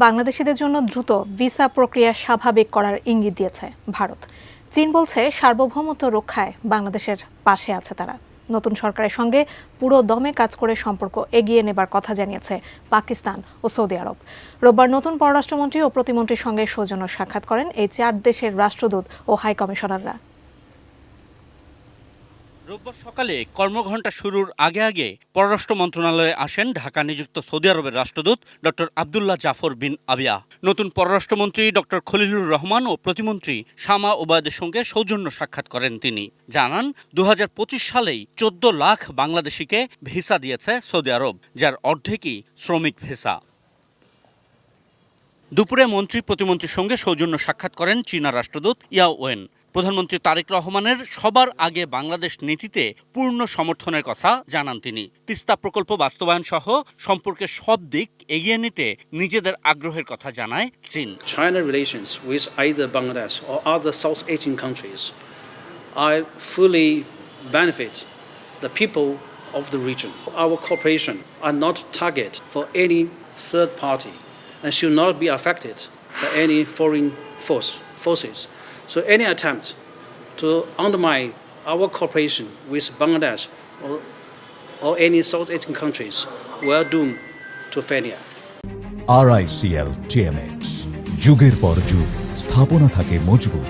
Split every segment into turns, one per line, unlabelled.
বাংলাদেশিদের জন্য দ্রুত ভিসা প্রক্রিয়া স্বাভাবিক করার ইঙ্গিত দিয়েছে ভারত। চীন বলছে সার্বভৌমত্ব রক্ষায় বাংলাদেশের পাশে আছে তারা। নতুন সরকারের সঙ্গে পুরো দমে কাজ করে সম্পর্ক এগিয়ে নেবার কথা জানিয়েছে পাকিস্তান ও সৌদি আরব। রোববার নতুন পররাষ্ট্রমন্ত্রী ও প্রতিমন্ত্রীর সঙ্গে সৌজন্য সাক্ষাৎ করেন এই 4 দেশের রাষ্ট্রদূত ও হাই কমিশনাররা।
রোববার সকালে কর্মঘণ্টা শুরুর আগে আগে পররাষ্ট্র মন্ত্রণালয়ে আসেন ঢাকা নিযুক্ত সৌদি আরবের রাষ্ট্রদূত ডক্টর আবদুল্লাহ জাফর বিন আবিয়া। নতুন পররাষ্ট্রমন্ত্রী ডক্টর খলিলুর রহমান ও প্রতিমন্ত্রী শামা ওবায়দের সঙ্গে সৌজন্য সাক্ষাৎ করেন তিনি। জানান 2025 সালেই 14 লাখ বাংলাদেশিকে ভিসা দিয়েছে সৌদি আরব, যার অর্ধেকই শ্রমিক ভিসা। দুপুরে মন্ত্রী প্রতিমন্ত্রীর সঙ্গে সৌজন্য সাক্ষাৎ করেন চীনা রাষ্ট্রদূত ইয়াও ওয়েন। প্রধানমন্ত্রী তারেক রহমানের সবার আগে বাংলাদেশ নীতিতে পূর্ণ সমর্থনের কথা জানান তিনি। তিস্তা প্রকল্প বাস্তবায়ন সহ সম্পর্কের সব দিক এগিয়ে নিতে নিজেদের আগ্রহের কথা জানায় চীন।
China relations with either Bangladesh or other South Asian countries are fully benefit the people of the region. Our cooperation are not target for any third party and should not be affected by any foreign forces. So any attempt to undermine our cooperation with Bangladesh or any South Asian countries were doomed to failure.
RICL TMX, যুগের পর যুগ স্থাপনা থাকে মজবুত।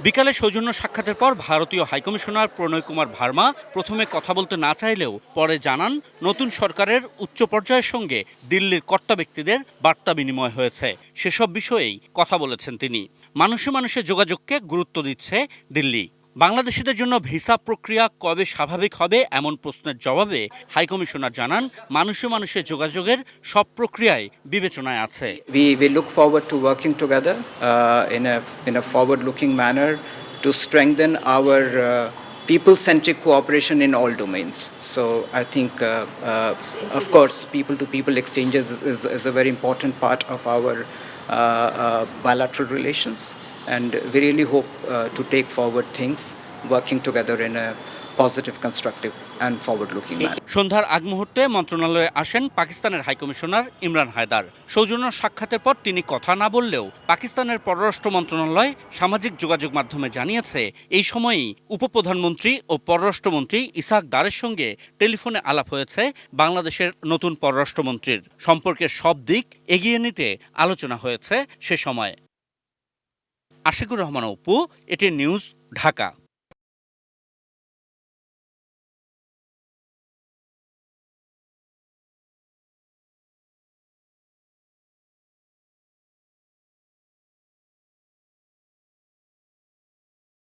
বিকালে সৌজন্য সাক্ষাতের পর ভারতীয় হাইকমিশনার প্রণয় কুমার ভার্মা প্রথমে কথা বলতে না চাইলেও পরে জানান নতুন সরকারের উচ্চ পর্যায়ের সঙ্গে দিল্লির কর্তা ব্যক্তিদের বার্তা বিনিময় হয়েছে। সেসব বিষয়েই কথা বলেছেন তিনি। মানুষে মানুষে যোগাযোগকে গুরুত্ব দিচ্ছে দিল্লি। বাংলাদেশিদের জন্য ভিসা প্রক্রিয়া কবে স্বাভাবিক হবে এমন প্রশ্নের জবাবে হাইকমিশনার জানান মানুষে মানুষে যোগাযোগের সব প্রক্রিয়ায় বিবেচনায় আছে।
We look forward to working together in a forward-looking manner to strengthen our people-centric cooperation in all domains. So I think, of course, people-to-people exchanges is a very important part of our bilateral relations. And we really hope to take forward things, working together in a positive, constructive and forward-looking manner.
সন্ধ্যার আগ মুহূর্তে মন্ত্রণালয়ে আসেন পাকিস্তানের high commissioner Imran Haider. সৌজন্য সাক্ষাতের পর তিনি কথা না বললেও পাকিস্তানের পররাষ্ট্র মন্ত্রণালয় সামাজিক যোগাযোগ মাধ্যমে জানিয়েছে এই সময়েই উপপ্রধানমন্ত্রী ও পররাষ্ট্রমন্ত্রী ইসহাক দারের সঙ্গে টেলিফোনে আলাপ হয়েছে বাংলাদেশের নতুন পররাষ্ট্রমন্ত্রীর। সম্পর্কের সব দিক এগিয়ে নিতে আলোচনা হয়েছে সে সময়। আশিকুর রহমান অপু, এটি নিউজ, ঢাকা।